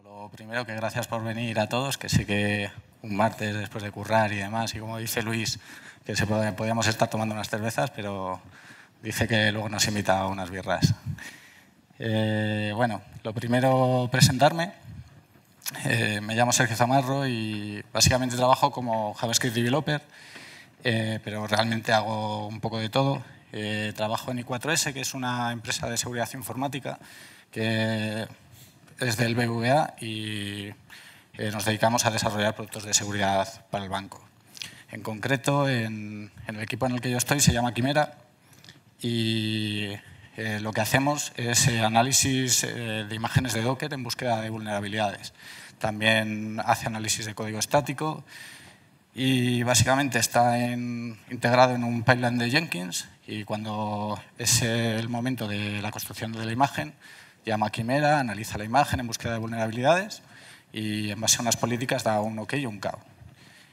Lo primero, que gracias por venir a todos, que sé que un martes después de currar y demás, y como dice Luis, que podíamos estar tomando unas cervezas, pero dice que luego nos invita a unas birras. Bueno, lo primero, presentarme. Me llamo Sergio Zamarro y básicamente trabajo como JavaScript Developer, pero realmente hago un poco de todo. Trabajo en I4S, que es una empresa de seguridad informática que es del BBVA y nos dedicamos a desarrollar productos de seguridad para el banco. En concreto, en el equipo en el que yo estoy se llama Quimera y lo que hacemos es análisis de imágenes de Docker en búsqueda de vulnerabilidades. También hace análisis de código estático y básicamente está integrado en un pipeline de Jenkins y cuando es el momento de la construcción de la imagen, llama a Quimera, analiza la imagen en búsqueda de vulnerabilidades y en base a unas políticas da un OK y un KO.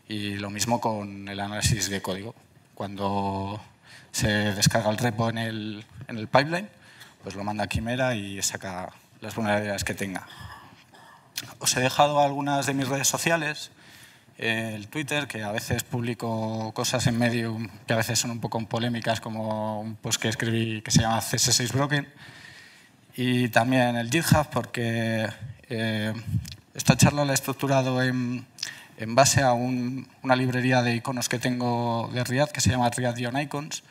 Y lo mismo con el análisis de código. Cuando se descarga el repo en el pipeline, pues lo manda a Quimera y saca las vulnerabilidades que tenga. Os he dejado algunas de mis redes sociales, el Twitter, que a veces publico cosas en Medium que a veces son un poco polémicas, como un post que escribí que se llama CS6 Broken, y también el GitHub, porque esta charla la he estructurado en base a una librería de iconos que tengo de React que se llama React-Icons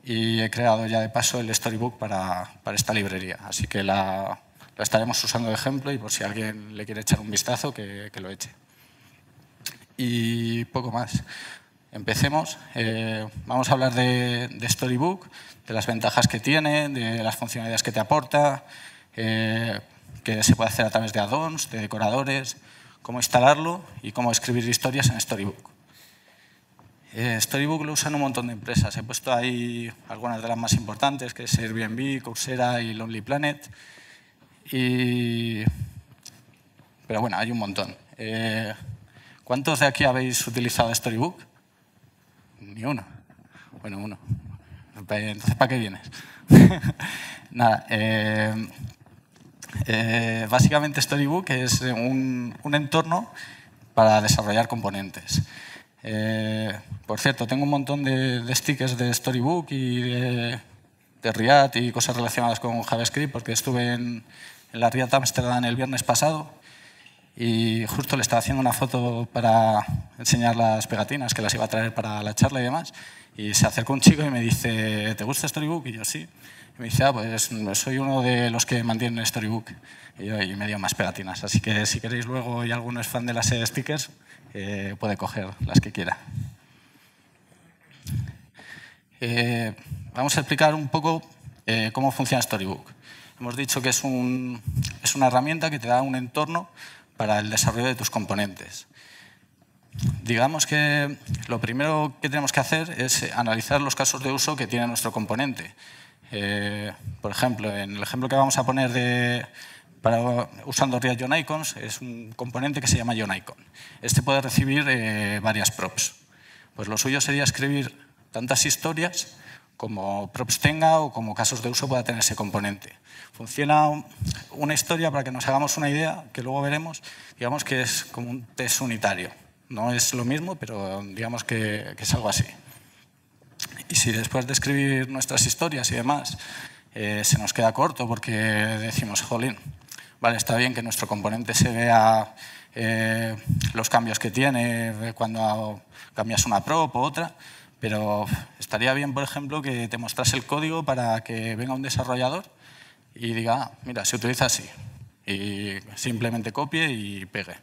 y he creado ya de paso el storybook para esta librería. Así que la estaremos usando de ejemplo y por si alguien le quiere echar un vistazo, que lo eche. Y poco más. Empecemos. Vamos a hablar de Storybook, de las ventajas que tiene, de las funcionalidades que te aporta, que se puede hacer a través de add-ons, de decoradores, cómo instalarlo y cómo escribir historias en Storybook. Storybook lo usan un montón de empresas. He puesto ahí algunas de las más importantes, que es Airbnb, Coursera y Lonely Planet. Pero bueno, hay un montón. ¿Cuántos de aquí habéis utilizado Storybook? Ni uno. Bueno, uno. Entonces, ¿para qué vienes? Nada. Básicamente, Storybook es un entorno para desarrollar componentes. Por cierto, tengo un montón de stickers de Storybook y de React y cosas relacionadas con JavaScript, porque estuve en la React Amsterdam el viernes pasado y justo le estaba haciendo una foto para enseñar las pegatinas que las iba a traer para la charla y demás. Y se acercó un chico y me dice, ¿te gusta Storybook? Y yo, sí. Y me dice, pues soy uno de los que mantienen Storybook. Y me dio más pegatinas. Así que si queréis luego y alguno es fan de las stickers, puede coger las que quiera. Vamos a explicar un poco cómo funciona Storybook. Hemos dicho que es una herramienta que te da un entorno para el desarrollo de tus componentes. Digamos que lo primero que tenemos que hacer es analizar los casos de uso que tiene nuestro componente. Por ejemplo, en el ejemplo que vamos a poner usando React-Icons, es un componente que se llama JonIcon. Este puede recibir varias props. Pues lo suyo sería escribir tantas historias como props tenga o como casos de uso pueda tener ese componente. Funciona una historia, para que nos hagamos una idea, que luego veremos, digamos que es como un test unitario. No es lo mismo, pero digamos que es algo así. Y si después de escribir nuestras historias y demás se nos queda corto porque decimos, jolín, vale, está bien que nuestro componente se vea los cambios que tiene cuando cambias una prop o otra, pero estaría bien, por ejemplo, que te mostrase el código para que venga un desarrollador y diga, mira, se utiliza así. Y simplemente copie y pegue.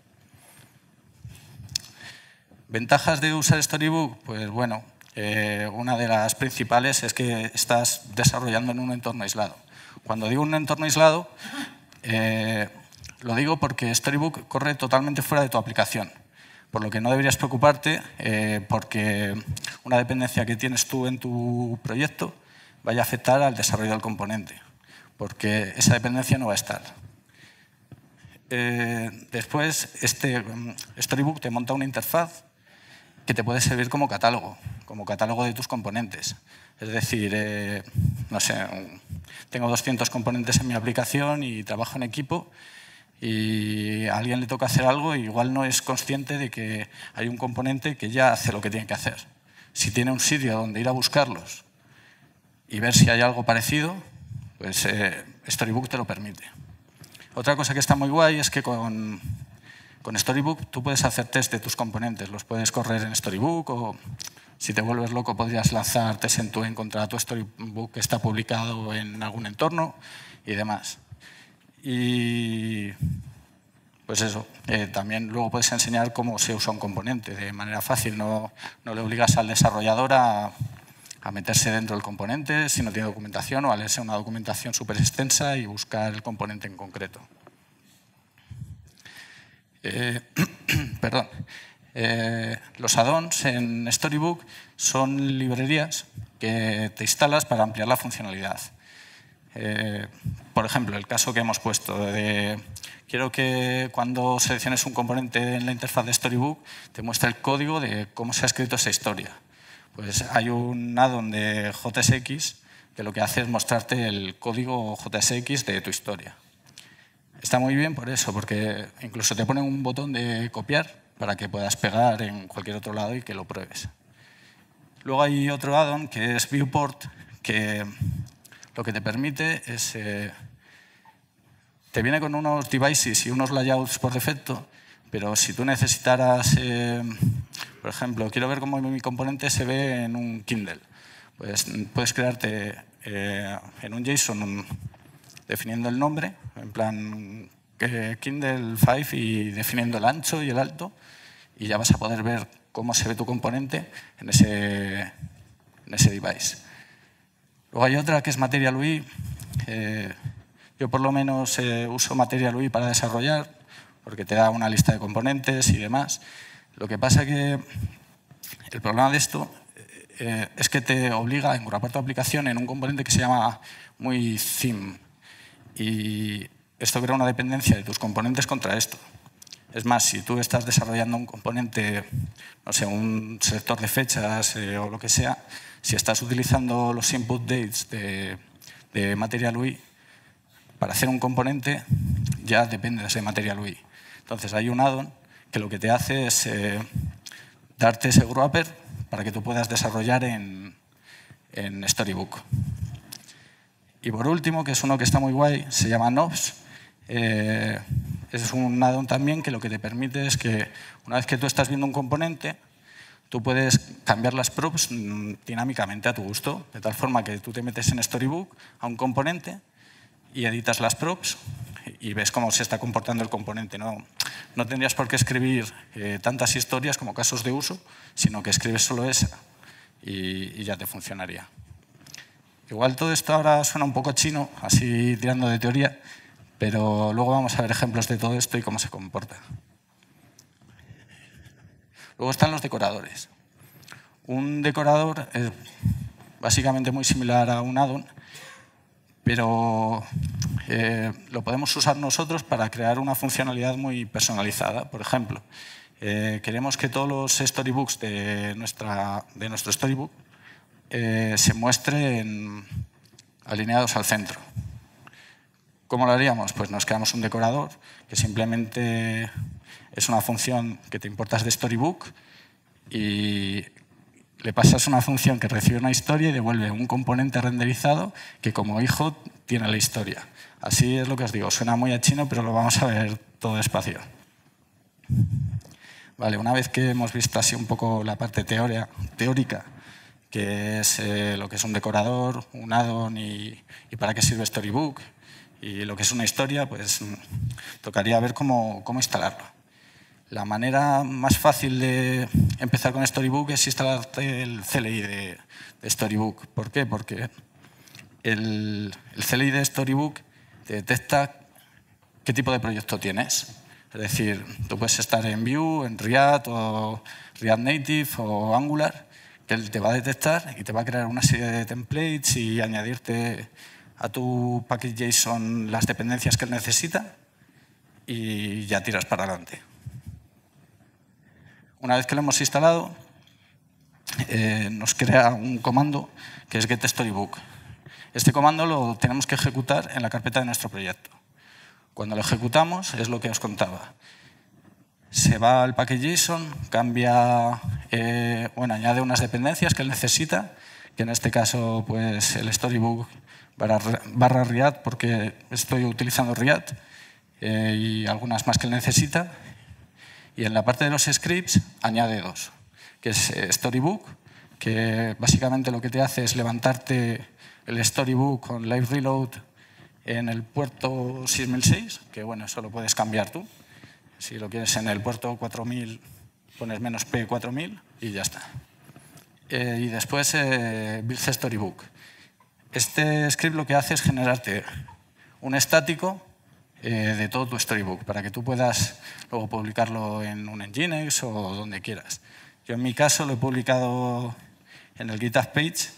¿Ventajas de usar Storybook? Pues bueno, una de las principales es que estás desarrollando en un entorno aislado. Cuando digo un entorno aislado, lo digo porque Storybook corre totalmente fuera de tu aplicación. Por lo que no deberías preocuparte porque una dependencia que tienes tú en tu proyecto vaya a afectar al desarrollo del componente, porque esa dependencia no va a estar. Después, Storybook te monta una interfaz que te puede servir como catálogo de tus componentes. Es decir, no sé, tengo 200 componentes en mi aplicación y trabajo en equipo. y a alguien le toca hacer algo y igual no es consciente de que hay un componente que ya hace lo que tiene que hacer. Si tiene un sitio donde ir a buscarlos y ver si hay algo parecido, pues Storybook te lo permite. Otra cosa que está muy guay es que con Storybook tú puedes hacer test de tus componentes. Los puedes correr en Storybook o, si te vuelves loco, podrías lanzar test en contra tu Storybook que está publicado en algún entorno y demás. Y pues eso, también luego puedes enseñar cómo se usa un componente de manera fácil. No le obligas al desarrollador a meterse dentro del componente si no tiene documentación o a leerse una documentación súper extensa y buscar el componente en concreto. Perdón. Los add-ons en Storybook son librerías que te instalas para ampliar la funcionalidad. Por ejemplo, el caso que hemos puesto de quiero que cuando selecciones un componente en la interfaz de Storybook te muestre el código de cómo se ha escrito esa historia. Pues hay un add-on de JSX que lo que hace es mostrarte el código JSX de tu historia. Está muy bien por eso, porque incluso te ponen un botón de copiar para que puedas pegar en cualquier otro lado y que lo pruebes. Luego hay otro add-on que es Viewport, que lo que te permite es... te viene con unos devices y unos layouts por defecto, pero si tú necesitaras, por ejemplo, quiero ver cómo mi componente se ve en un Kindle, pues puedes crearte en un JSON definiendo el nombre, en plan Kindle 5 y definiendo el ancho y el alto, y ya vas a poder ver cómo se ve tu componente en ese device. Luego hay otra que es Material UI. Yo por lo menos uso Material UI para desarrollar, porque te da una lista de componentes y demás. Lo que pasa que el problema de esto es que te obliga a incorporar tu aplicación en un componente que se llama muy theme. Y esto crea una dependencia de tus componentes contra esto. Es más, si tú estás desarrollando un componente, no sé, un selector de fechas o lo que sea, si estás utilizando los input dates de Material UI para hacer un componente, ya dependes de Material UI. Entonces hay un add-on que lo que te hace es darte ese wrapper para que tú puedas desarrollar en Storybook. Y por último, que es uno que está muy guay, se llama Knobs. Es un add-on también que lo que te permite es que una vez que tú estás viendo un componente, tú puedes cambiar las props dinámicamente a tu gusto, de tal forma que tú te metes en Storybook a un componente y editas las props y ves cómo se está comportando el componente. No tendrías por qué escribir tantas historias como casos de uso, sino que escribes solo esa y ya te funcionaría. Igual todo esto ahora suena un poco chino, así tirando de teoría, pero luego vamos a ver ejemplos de todo esto y cómo se comporta. Luego están los decoradores. Un decorador es básicamente muy similar a un add-on, pero lo podemos usar nosotros para crear una funcionalidad muy personalizada. Por ejemplo, queremos que todos los storybooks de nuestro storybook se muestren alineados al centro. ¿Cómo lo haríamos? Pues nos creamos un decorador que simplemente es una función que te importas de Storybook y le pasas una función que recibe una historia y devuelve un componente renderizado que como hijo tiene la historia. Así es lo que os digo, suena muy a chino, pero lo vamos a ver todo despacio. Vale, una vez que hemos visto así un poco la parte teórica, que es lo que es un decorador, un add-on y para qué sirve Storybook, y lo que es una historia, pues tocaría ver cómo instalarlo. La manera más fácil de empezar con Storybook es instalar el CLI de Storybook. ¿Por qué? Porque el CLI de Storybook te detecta qué tipo de proyecto tienes. Es decir, tú puedes estar en Vue, en React o React Native o Angular, que él te va a detectar y te va a crear una serie de templates y añadirte a tu package JSON las dependencias que él necesita y ya tiras para adelante. Una vez que lo hemos instalado, nos crea un comando que es getStorybook. Este comando lo tenemos que ejecutar en la carpeta de nuestro proyecto. Cuando lo ejecutamos es lo que os contaba. Se va al package.json, cambia, añade unas dependencias que él necesita, que en este caso pues el storybook barra React, porque estoy utilizando React, y algunas más que él necesita. Y en la parte de los scripts añade dos, que es storybook, que básicamente lo que te hace es levantarte el storybook con live reload en el puerto 6006, que bueno, eso lo puedes cambiar tú. Si lo quieres en el puerto 4000, pones -p 4000 y ya está. Y después build storybook. Este script lo que hace es generarte un estático de todo tu storybook para que tú puedas luego publicarlo en un Nginx o donde quieras. Yo en mi caso lo he publicado en el GitHub page,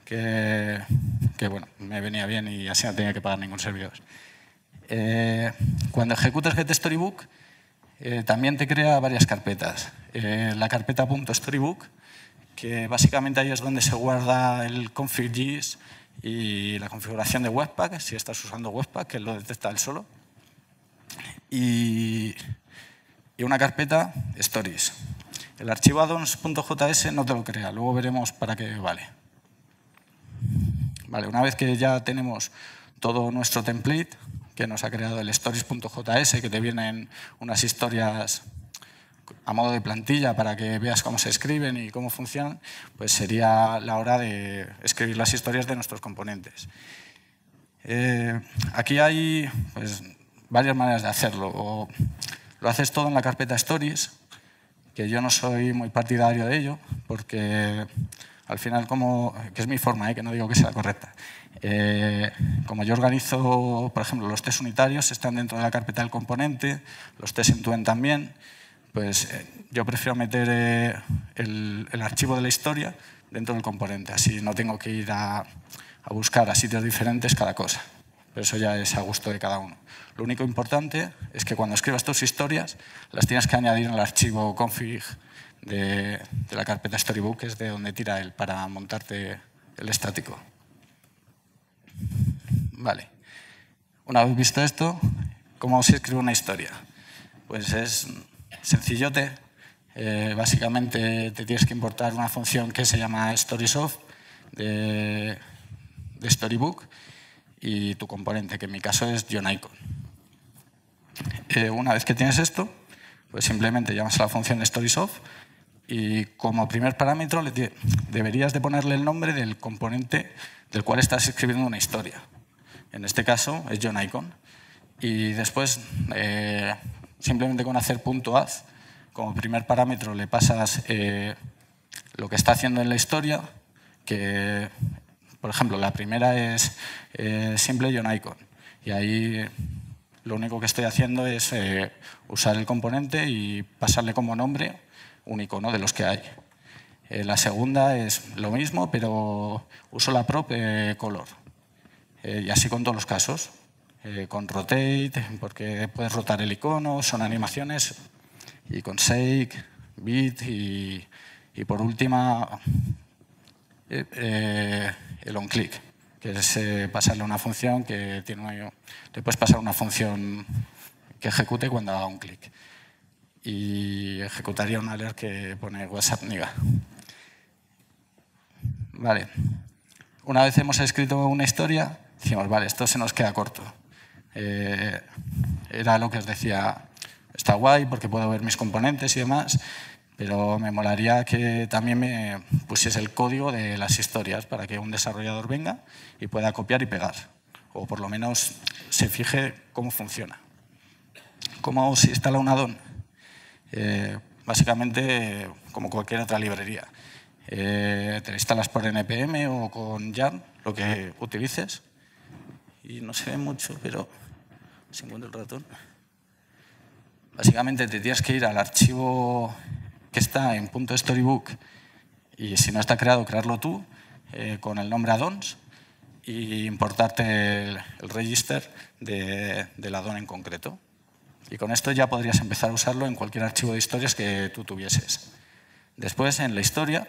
que bueno, me venía bien y así no tenía que pagar ningún servidor. Cuando ejecutas getStorybook, también te crea varias carpetas. La carpeta .storybook, que básicamente ahí es donde se guarda el config.js y la configuración de Webpack, si estás usando Webpack, que él lo detecta él solo. Y una carpeta stories. El archivo addons.js no te lo crea, luego veremos para qué vale. Vale, una vez que ya tenemos todo nuestro template, que nos ha creado el stories.js, que te vienen unas historias a modo de plantilla para que veas cómo se escriben y cómo funcionan, pues sería la hora de escribir las historias de nuestros componentes. Aquí hay pues, varias maneras de hacerlo. O lo haces todo en la carpeta stories, que yo no soy muy partidario de ello, porque al final, que es mi forma, que no digo que sea correcta. Como yo organizo, por ejemplo, los test unitarios están dentro de la carpeta del componente, los test end-to-end también, pues yo prefiero meter el archivo de la historia dentro del componente, así no tengo que ir a buscar a sitios diferentes cada cosa. Pero eso ya es a gusto de cada uno. Lo único importante es que cuando escribas tus historias las tienes que añadir en el archivo config de la carpeta storybook, que es de donde tira él para montarte el estático. Vale. Una vez visto esto, ¿cómo se escribe una historia? Pues es sencillote. Básicamente te tienes que importar una función que se llama storysoft de storybook y tu componente, que en mi caso es JohnIcon. Una vez que tienes esto, pues simplemente llamas a la función storysoft y como primer parámetro deberías de ponerle el nombre del componente del cual estás escribiendo una historia. En este caso es JohnIcon. Y después, simplemente con hacer .add, como primer parámetro le pasas lo que está haciendo en la historia, que, por ejemplo, la primera es simple JohnIcon. Y ahí lo único que estoy haciendo es usar el componente y pasarle como nombre un icono de los que hay. La segunda es lo mismo, pero uso la prop color. Y así con todos los casos. Con rotate, porque puedes rotar el icono, son animaciones. Y con shake, bit y por última el onClick, que es pasarle una función que le puedes pasar una función que ejecute cuando haga un clic. Y ejecutaría un alert que pone WhatsApp Niga. Vale. Una vez hemos escrito una historia, decimos, vale, esto se nos queda corto. Era lo que os decía, está guay porque puedo ver mis componentes y demás, pero me molaría que también me pusiese el código de las historias para que un desarrollador venga y pueda copiar y pegar. O por lo menos se fije cómo funciona. ¿Cómo se instala un addon? Básicamente como cualquier otra librería. Te la instalas por npm o con yarn, lo que utilices. Y no se ve mucho, pero si encuentro el ratón. Básicamente te tienes que ir al archivo que está en .storybook y si no está creado, crearlo tú con el nombre addons y importarte el register del addon en concreto. Y con esto ya podrías empezar a usarlo en cualquier archivo de historias que tú tuvieses. Después, en la historia,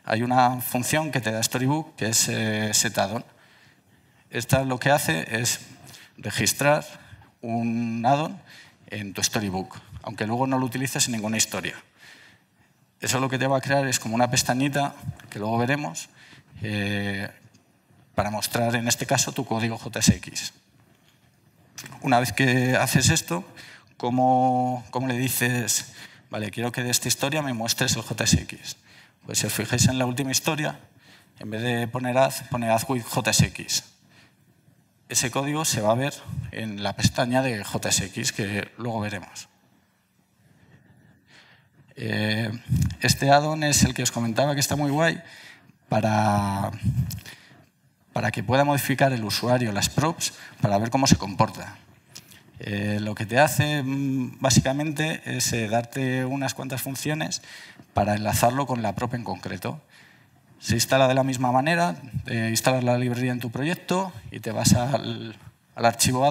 hay una función que te da Storybook, que es setAddon. Esta lo que hace es registrar un add-on en tu Storybook, aunque luego no lo utilices en ninguna historia. Eso lo que te va a crear es como una pestañita, que luego veremos, para mostrar, en este caso, tu código JSX. Una vez que haces esto, ¿cómo le dices, vale, quiero que de esta historia me muestres el JSX? Pues si os fijáis en la última historia, en vez de poner add, pone add with JSX. Ese código se va a ver en la pestaña de JSX, que luego veremos. Este add-on es el que os comentaba que está muy guay para que pueda modificar el usuario las props para ver cómo se comporta. Lo que te hace básicamente es darte unas cuantas funciones para enlazarlo con la prop en concreto. Se instala de la misma manera, instalas la librería en tu proyecto y te vas al archivo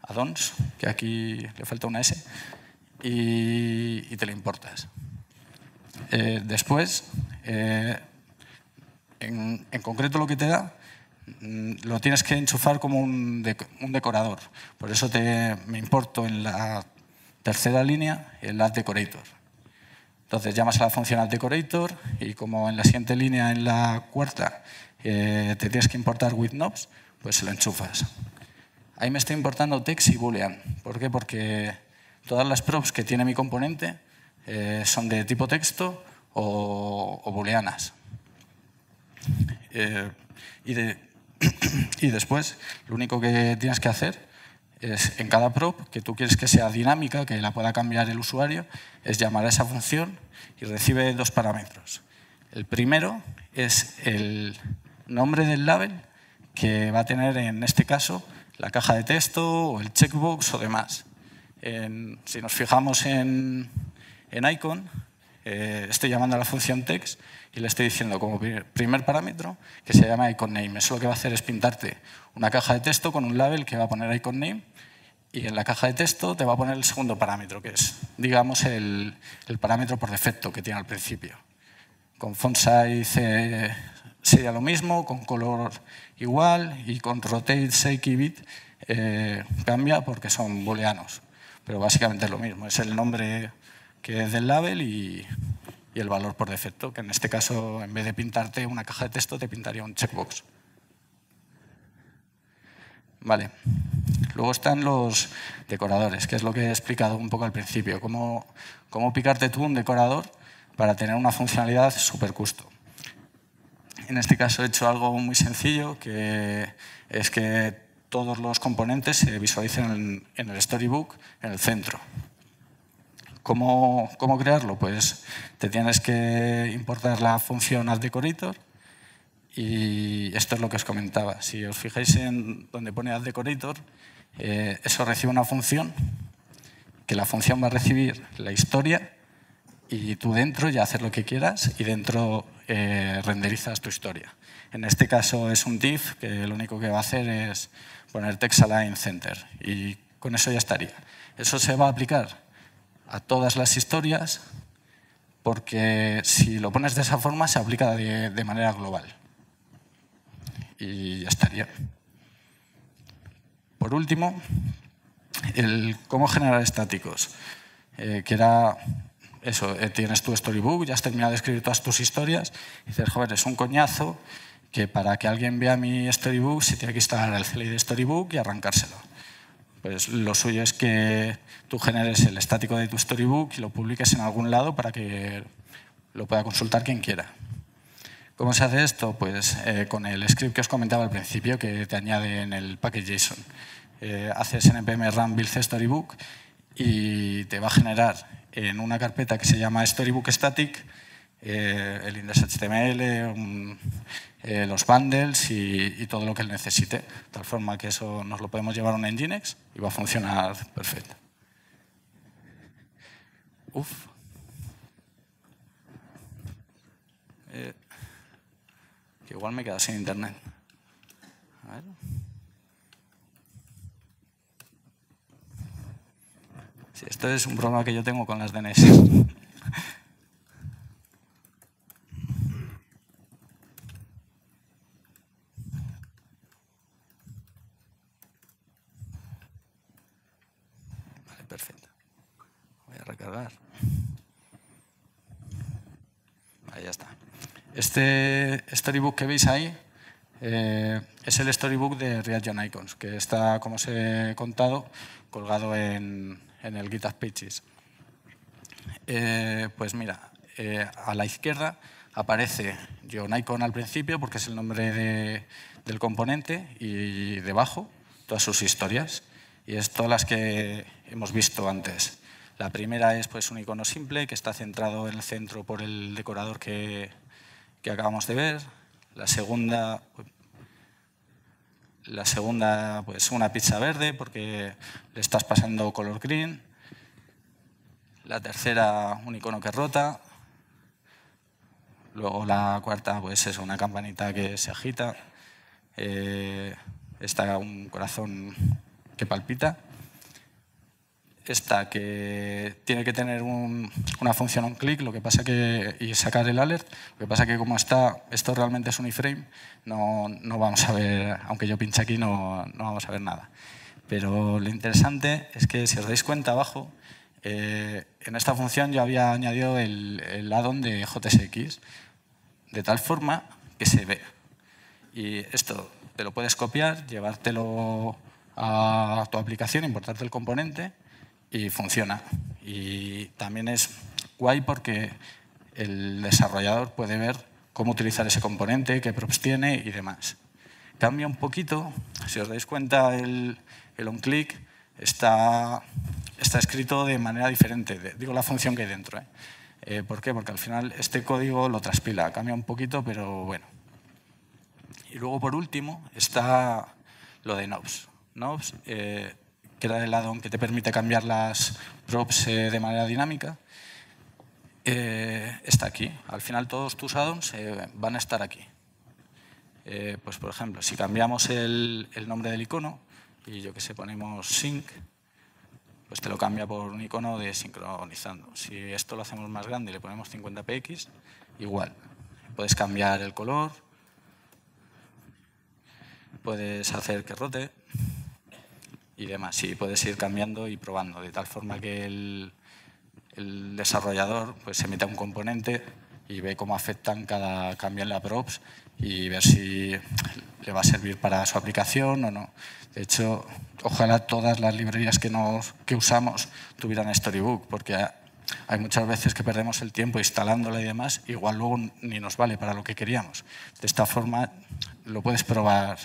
addons, que aquí le falta una S, y te lo importas. Después, en concreto lo que te da, lo tienes que enchufar como un decorador. Por eso me importo en la tercera línea el add decorator. Entonces llamas a la función add decorator y como en la siguiente línea, en la cuarta, te tienes que importar with knobs, pues se lo enchufas. Ahí me estoy importando text y boolean. ¿Por qué? Porque todas las props que tiene mi componente son de tipo texto o booleanas. Y después, lo único que tienes que hacer es, en cada prop, que tú quieres que sea dinámica, que la pueda cambiar el usuario, es llamar a esa función y recibe dos parámetros. El primero es el nombre del label que va a tener, en este caso, la caja de texto o el checkbox o demás. Si nos fijamos en icon, estoy llamando a la función text y le estoy diciendo como primer parámetro que se llama icon name. Eso lo que va a hacer es pintarte una caja de texto con un label que va a poner icon name y en la caja de texto te va a poner el segundo parámetro, que es, digamos, el parámetro por defecto que tiene al principio. Con font size sería lo mismo, con color igual y con rotate, shake y bit cambia porque son booleanos. Pero básicamente es lo mismo, es el nombre que es del label y el valor por defecto, que en este caso, en vez de pintarte una caja de texto, te pintaría un checkbox. Vale. Luego están los decoradores, que es lo que he explicado un poco al principio. Cómo picarte tú un decorador para tener una funcionalidad súper custom. En este caso he hecho algo muy sencillo, que es que todos los componentes se visualicen en el Storybook, en el centro. ¿Cómo crearlo? Pues te tienes que importar la función addDecorator y esto es lo que os comentaba. Si os fijáis en donde pone addDecorator, eso recibe una función, que la función va a recibir la historia y tú dentro ya haces lo que quieras y dentro renderizas tu historia. En este caso es un div que lo único que va a hacer es poner text align center y con eso ya estaría. Eso se va a aplicar a todas las historias porque si lo pones de esa forma se aplica de manera global. Y ya estaría. Por último, el cómo generar estáticos, que era eso, tienes tu storybook, ya has terminado de escribir todas tus historias y dices, joder, es un coñazo que para que alguien vea mi storybook se tiene que instalar el CLI de storybook y arrancárselo. Pues lo suyo es que tú generes el estático de tu storybook y lo publiques en algún lado para que lo pueda consultar quien quiera. ¿Cómo se hace esto? Pues con el script que os comentaba al principio, que te añade en el package JSON. Haces npm run build storybook y te va a generar en una carpeta que se llama storybook static el index.html, los bundles y todo lo que él necesite, de tal forma que eso nos lo podemos llevar a un Nginx y va a funcionar perfecto. Uf. Que igual me he quedado sin internet. A ver. Sí, esto es un problema que yo tengo con las DNS. perfecto. Voy a recargar. Ahí ya está. Este storybook que veis ahí es el storybook de React John Icons, que está, como os he contado, colgado en el GitHub Pages. Pues mira, a la izquierda aparece John Icon al principio, porque es el nombre del componente, y debajo todas sus historias. Y es todas las que hemos visto antes. La primera es pues, un icono simple que está centrado en el centro por el decorador que acabamos de ver. La segunda, pues una pizza verde porque le estás pasando color green. La tercera, un icono que rota. Luego la cuarta, pues es una campanita que se agita. Está un corazón que palpita. Esta que tiene que tener una función onClick, lo que pasa y sacar el alert. Lo que pasa que como esto realmente es un iframe, no vamos a ver, aunque yo pinche aquí, no vamos a ver nada. Pero lo interesante es que si os dais cuenta abajo, en esta función yo había añadido el add-on de JSX, de tal forma que se ve. Y esto te lo puedes copiar, llevártelo a tu aplicación, importarte el componente y funciona. Y también es guay porque el desarrollador puede ver cómo utilizar ese componente, qué props tiene y demás. Cambia un poquito, si os dais cuenta, el onClick está escrito de manera diferente. Digo la función que hay dentro. ¿Por qué? Porque al final este código lo traspila. Cambia un poquito, pero bueno. Y luego, por último, está lo de Knobs. Knobs, que era el add-on que te permite cambiar las props de manera dinámica, está aquí. Al final, todos tus add-ons van a estar aquí. Pues, por ejemplo, si cambiamos el nombre del icono y yo que sé, ponemos sync, pues te lo cambia por un icono de sincronizando. Si esto lo hacemos más grande y le ponemos 50px, igual. Puedes cambiar el color, puedes hacer que rote y demás. Y puedes ir cambiando y probando, de tal forma que el desarrollador pues, se mete a un componente y ve cómo afectan cada cambio en la props y ver si le va a servir para su aplicación o no. De hecho, ojalá todas las librerías que usamos tuvieran Storybook, porque hay muchas veces que perdemos el tiempo instalándola y demás, igual luego ni nos vale para lo que queríamos. De esta forma lo puedes probar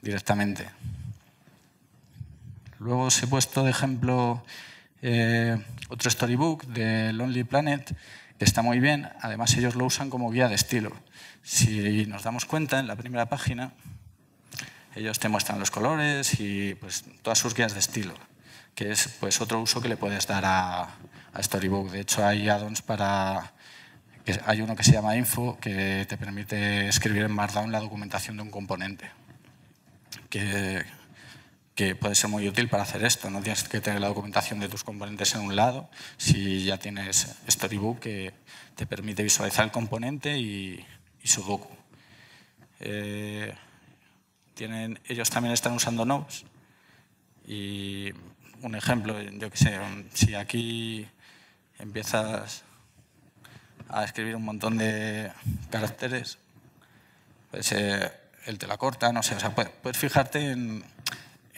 directamente. Luego os he puesto de ejemplo otro Storybook de Lonely Planet, que está muy bien. Además, ellos lo usan como guía de estilo. Si nos damos cuenta, en la primera página, ellos te muestran los colores y pues, todas sus guías de estilo, que es pues, otro uso que le puedes dar a Storybook. De hecho, hay add-ons hay uno que se llama Info, que te permite escribir en Markdown la documentación de un componente, que puede ser muy útil para hacer esto. No tienes que tener la documentación de tus componentes en un lado, si ya tienes Storybook que te permite visualizar el componente y su docu. Ellos también están usando Knobs. Y un ejemplo, yo qué sé, si aquí empiezas a escribir un montón de caracteres, pues él te la corta, no sé. O sea, puedes fijarte en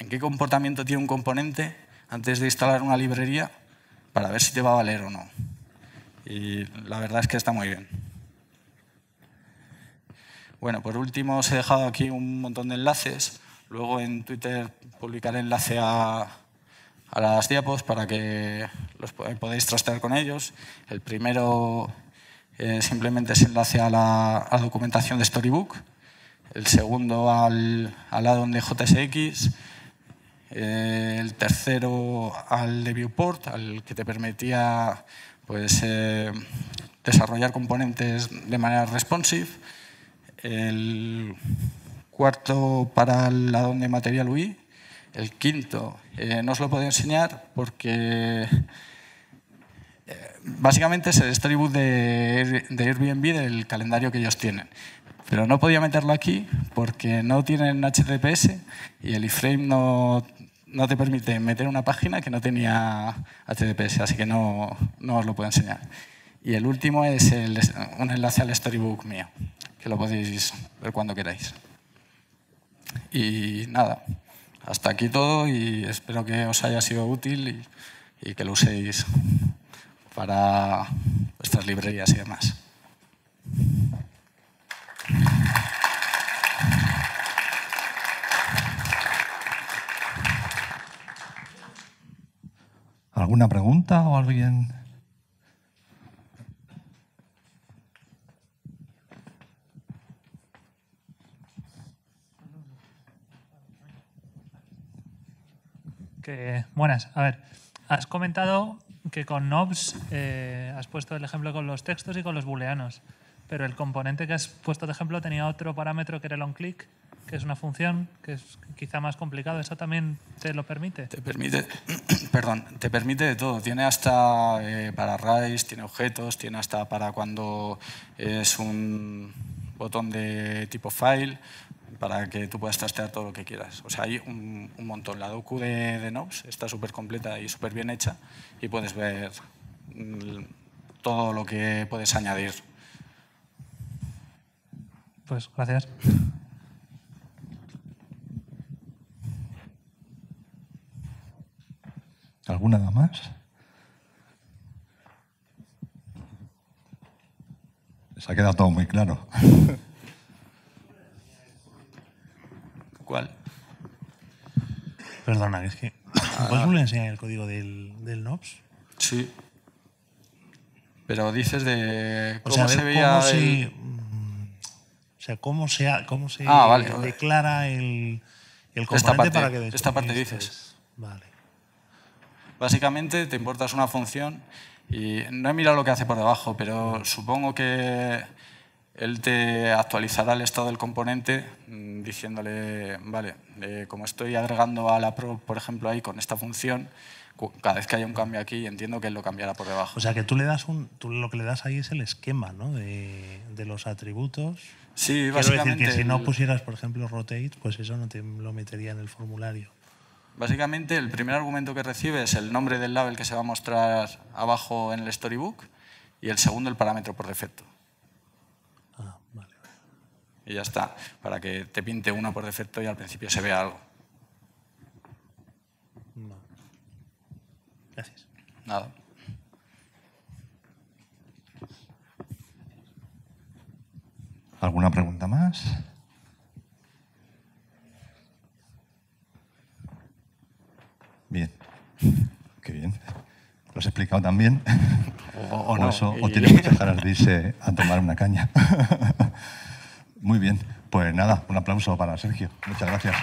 qué comportamiento tiene un componente antes de instalar una librería para ver si te va a valer o no. Y la verdad es que está muy bien. Bueno, por último os he dejado aquí un montón de enlaces. Luego en Twitter publicaré enlace a las diapos para que los podáis trastear con ellos. El primero simplemente es enlace a la documentación de Storybook. El segundo al add-on de JSX. El tercero al de Viewport, al que te permitía pues, desarrollar componentes de manera responsive. El cuarto para el add-on de Material UI. El quinto no os lo puedo enseñar porque básicamente es el storybook de Airbnb del calendario que ellos tienen. Pero no podía meterlo aquí porque no tienen HTTPS y el iframe no no te permite meter una página que no tenía HTTPS, así que no os lo puedo enseñar. Y el último es un enlace al storybook mío, que lo podéis ver cuando queráis. Y nada, hasta aquí todo y espero que os haya sido útil y que lo uséis para vuestras librerías y demás. ¿Alguna pregunta o alguien? Buenas. A ver, has comentado que con Knobs has puesto el ejemplo con los textos y con los booleanos, pero el componente que has puesto de ejemplo tenía otro parámetro que era el onClick, que es una función que es quizá más complicado. ¿Eso también te lo permite? Te permite, perdón, te permite de todo. Tiene hasta para arrays, tiene objetos, tiene hasta para cuando es un botón de tipo file, para que tú puedas trastear todo lo que quieras. O sea, hay un montón. La docu de Knobs está súper completa y súper bien hecha y puedes ver todo lo que puedes añadir. Pues gracias. ¿Alguna más? Se ha quedado todo muy claro. ¿Cuál? Perdona, es que... ¿Puedes volver a enseñar el código del Knobs? Sí. Pero dices de O cómo sea, se veía cómo se vale. declara el componente Esta parte, para que... esta parte dices. Vale. Básicamente te importas una función y no he mirado lo que hace por debajo, pero supongo que él te actualizará el estado del componente diciéndole, vale, como estoy agregando a la prop, por ejemplo, ahí con esta función, cada vez que haya un cambio aquí, entiendo que él lo cambiará por debajo. O sea, que tú lo que le das ahí es el esquema, ¿no? de los atributos. Sí, Quiero básicamente. decir que si no pusieras, por ejemplo, rotate, pues eso no te lo metería en el formulario. Básicamente, el primer argumento que recibe es el nombre del label que se va a mostrar abajo en el storybook y el segundo el parámetro por defecto. Ah, vale. Y ya está, para que te pinte uno por defecto y al principio se vea algo. Vale. Gracias. Nada. ¿Alguna pregunta más? Bien. Qué bien. ¿Lo has explicado tan bien? O no. O tiene muchas ganas de irse a tomar una caña. Muy bien. Pues nada, un aplauso para Sergio. Muchas gracias.